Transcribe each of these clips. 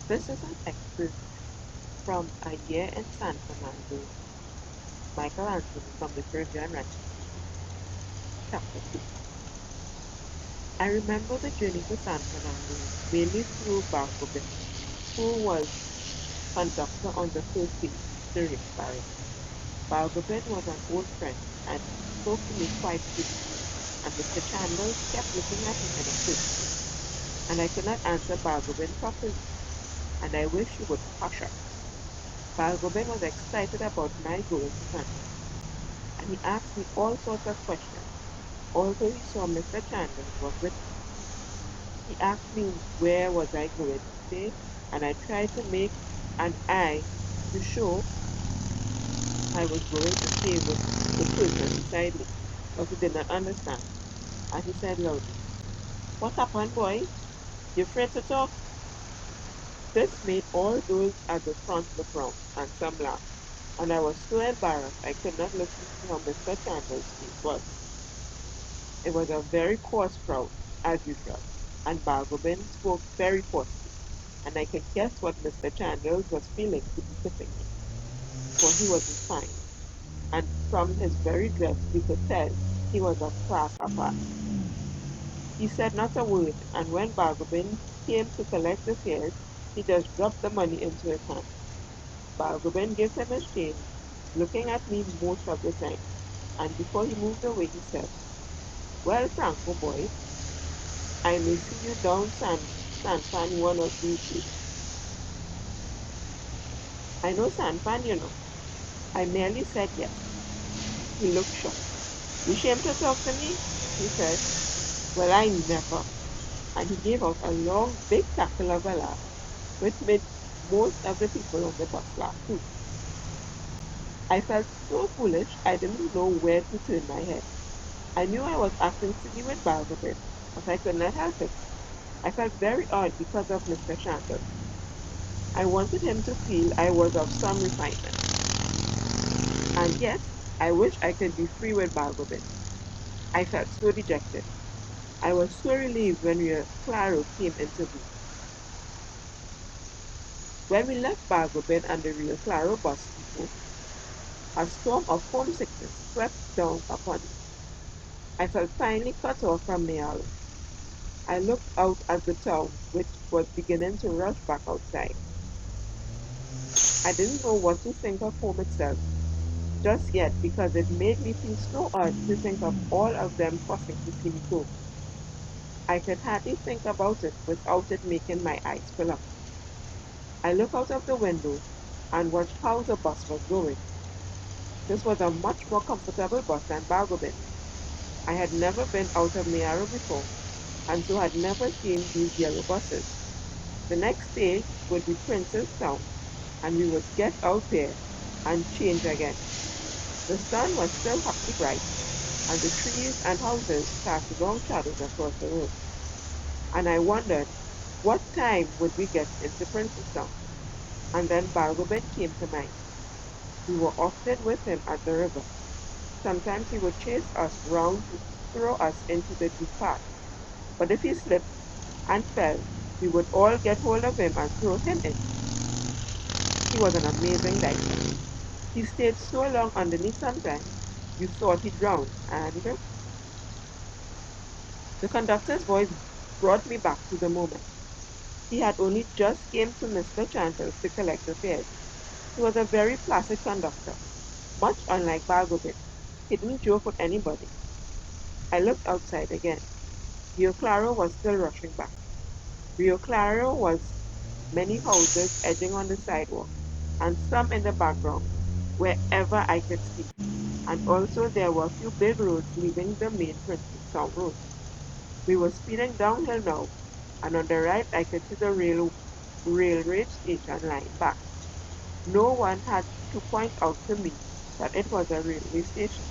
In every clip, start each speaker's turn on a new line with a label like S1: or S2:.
S1: This is an excerpt from A Year in San Fernando, Michael Anthony from the Caribbean Writing Series, Chapter 2. I remember the journey to San Fernando mainly through Barcobin, who was conductor on the first phase during Barry. Barcobin was an old friend and he spoke to me quite freely, and Mr. Chandler kept looking at him in a certain way, and I could not answer Barcobin properly, and I wish he would hush up. Barcobin was excited about my going to Canada, and he asked me all sorts of questions, although he saw Mr. Chandler was with me. He asked me where was I going to stay, and I tried to make an eye to show I was going to stay with the person beside me, but he did not understand, and he said loudly, "What happened, boy? You afraid to talk?" This made all those at the front look round, and some laughed, and I was so embarrassed I could not look to see how Mr. Chandler's face was. It was a very coarse crowd, as usual, and Bargobin spoke very coarsely, and I could guess what Mr. Chandler was feeling to be sitting there, for he wasn't fine, and from his very dress you could tell he was a class apart. He said not a word, and when Bargobin came to collect the fares, he just dropped the money into his hand. Bargobin gave him his change, looking at me most of the time, and before he moved away he said, "Well, Franco boy, I may see you down San Fan one of these days." "I know San Fan, you know." I merely said yes. He looked shocked. "You ashamed to talk to me?" he said. "Well, I never." And he gave out a long, big cackle of a laugh, which made most of the people on the bus laugh too. I felt so foolish I didn't know where to turn my head. I knew I was acting silly with Bargobin, but I could not help it. I felt very odd because of Mr. Chandler. I wanted him to feel I was of some refinement, and yet I wished I could be free with Bargobin. I felt so dejected. I was so relieved when Rio Claro came into view. When we left Bargobin and the Rio Claro bus depot, a storm of homesickness swept down upon me. I felt finally cut off from Mayaro. I looked out at the town, which was beginning to rush back outside. I didn't know what to think of home itself just yet because it made me feel so odd to think of all of them fussing to see me go. I could hardly think about it without it making my eyes fill up. I looked out of the window and watched how the bus was going. This was a much more comfortable bus than Bargobin. I had never been out of Mayaro before, and so had never seen these yellow buses. The next stage would be Princess Town, and we would get out there and change again. The sun was still hotly bright, and the trees and houses cast long shadows across the road. And I wondered, what time would we get into Princestown? And then Bargobin came to mind. We were often with him at the river. Sometimes he would chase us round to throw us into the deep part. But if he slipped and fell, we would all get hold of him and throw him in. He was an amazing diver. He stayed so long underneath sometimes, you thought he drowned, and the conductor's voice brought me back to the moment. He had only just came to Mr. Chandler's to collect the fares. He was a very placid conductor, much unlike Bargobin. He didn't joke with anybody. I looked outside again. Rio Claro was still rushing back. Rio Claro was many houses edging on the sidewalk, and some in the background, wherever I could see. And also there were a few big roads leaving the main Princeton Road. We were speeding downhill now, and on the right I could see the railway station lying back. No one had to point out to me that it was a railway station,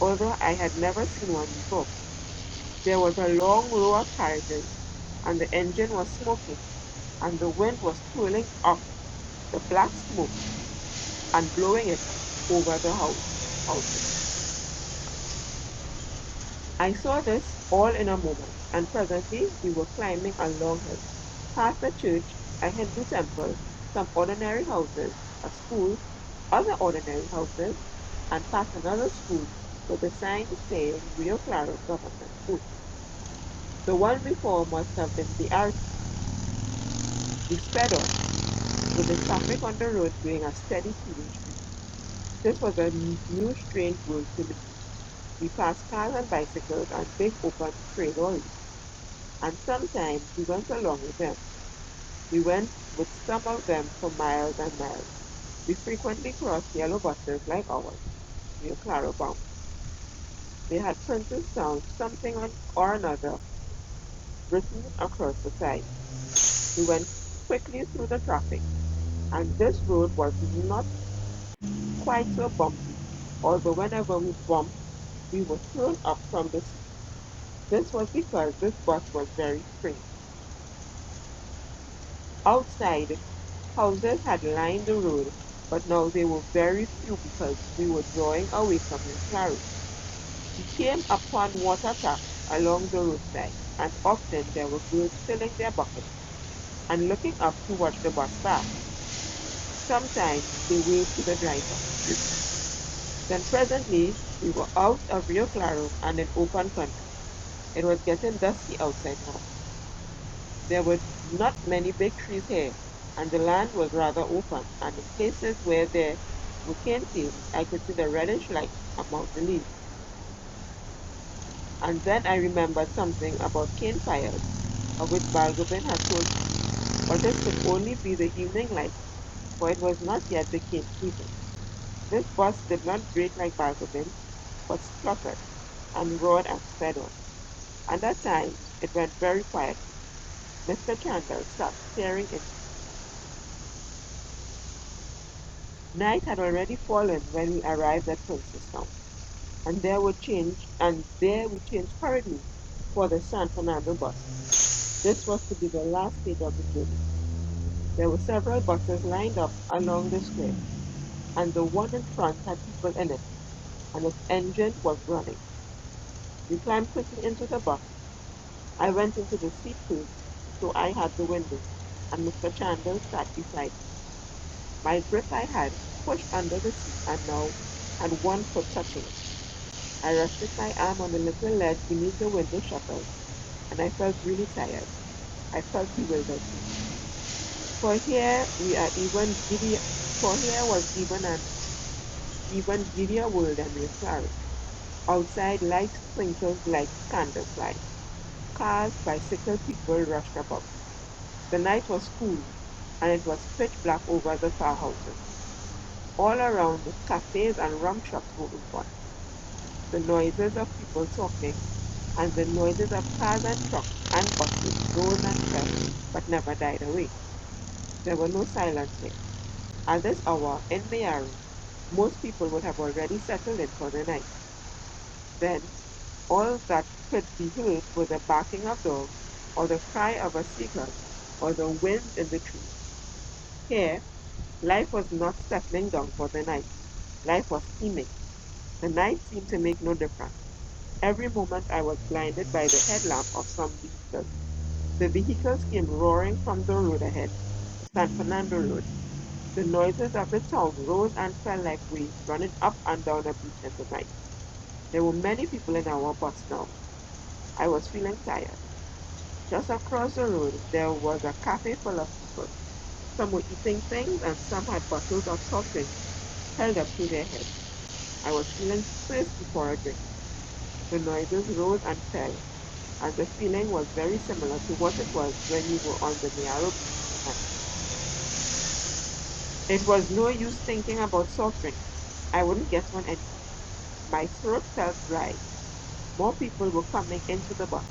S1: although I had never seen one before. There was a long row of carriages, and the engine was smoking, and the wind was swirling up the black smoke and blowing it over the houses. I saw this all in a moment, and presently we were climbing a long hill, past the church a Hindu temple, some ordinary houses, a school, other ordinary houses, and past another school with a sign saying Rio Claro Government School. The one before must have been the RC. We sped on, with the traffic on the road doing a steady 2-way street. This was a new strange world to me. We passed cars and bicycles and big open freight lorries, and sometimes we went along with them. We went with some of them for miles and miles. We frequently crossed yellow buses like ours, Rio Claro bound. They had Princestown something or another written across the side. We went quickly through the traffic, and this road was not quite so bumpy, although whenever we bumped, we were thrown up from the seat. This was because this bus was very springy. Outside, houses had lined the road, but now they were very few because we were drawing away from Rio Claro. We came upon water taps along the roadside, and often there were girls filling their buckets and looking up to watch the bus pass. Sometimes they waved to the driver. Then presently we were out of Rio Claro and in open country. It was getting dusky outside now. There were not many big trees here, and the land was rather open, and in places where there were cane fields, I could see the reddish light among the leaves. And then I remembered something about cane fires, of which Balgobin had told me. But this could only be the evening light, for it was not yet the cane season. This bus did not brake like Balgobin, but spluttered and roared and sped on. And at times it went very quietly. Mr. Chandler sat staring into space. Night had already fallen when we arrived at Princestown, and there we changed hurriedly for the San Fernando bus. This was to be the last stage of the journey. There were several buses lined up along the square, and the one in front had people in it, and its engine was running. We climbed quickly into the bus. I went into the seat first, so I had the window, and Mr. Chandler sat beside me. My grip I had pushed under the seat and now had one foot touching it. I rested my arm on the little ledge beneath the window shutter, and I felt really tired. I felt bewildered too. For here we are even giddy for here was even giddier world than Rio Claro. Outside lights twinkled like candlelight. Cars, bicycle people rushed about. The night was cool, and it was pitch black over the farmhouses. All around, cafes and rum shops were open. The noises of people talking and the noises of cars and trucks and buses rose and fell, but never died away. There were no silence here. At this hour, in Mayaro, most people would have already settled in for the night. Then, all that could be heard were the barking of dogs, or the cry of a seagull, or the wind in the trees. Here, life was not settling down for the night. Life was teeming. The night seemed to make no difference. Every moment I was blinded by the headlamp of some vehicle. The vehicles came roaring from the road ahead, the San Fernando road. The noises of the town rose and fell like waves running up and down a beach in the night. There were many people in our bus now. I was feeling tired. Just across the road, there was a cafe full of people. Some were eating things and some had bottles of soft drink held up to their heads. I was feeling thirsty for a drink. The noises rose and fell, and the feeling was very similar to what it was when we were on the Niaro beach in the night. It was no use thinking about soft drinks. I wouldn't get one anyway. My throat felt dry. More people were coming into the bus.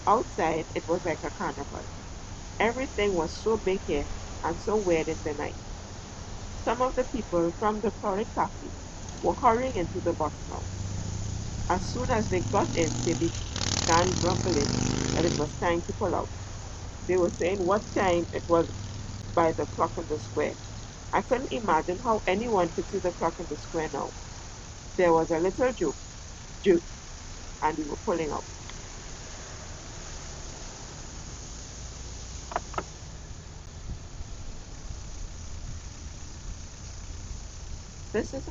S1: Outside, it was like a carnival. Everything was so big here and so weird in the night. Some of the people from the crowded cafe were hurrying into the bus now. As soon as they got in, they began grumbling that it was time to pull out. They were saying what time it was by the clock in the square. I couldn't imagine how anyone could see the clock in the square now. There was a little joke, and we were pulling out. This is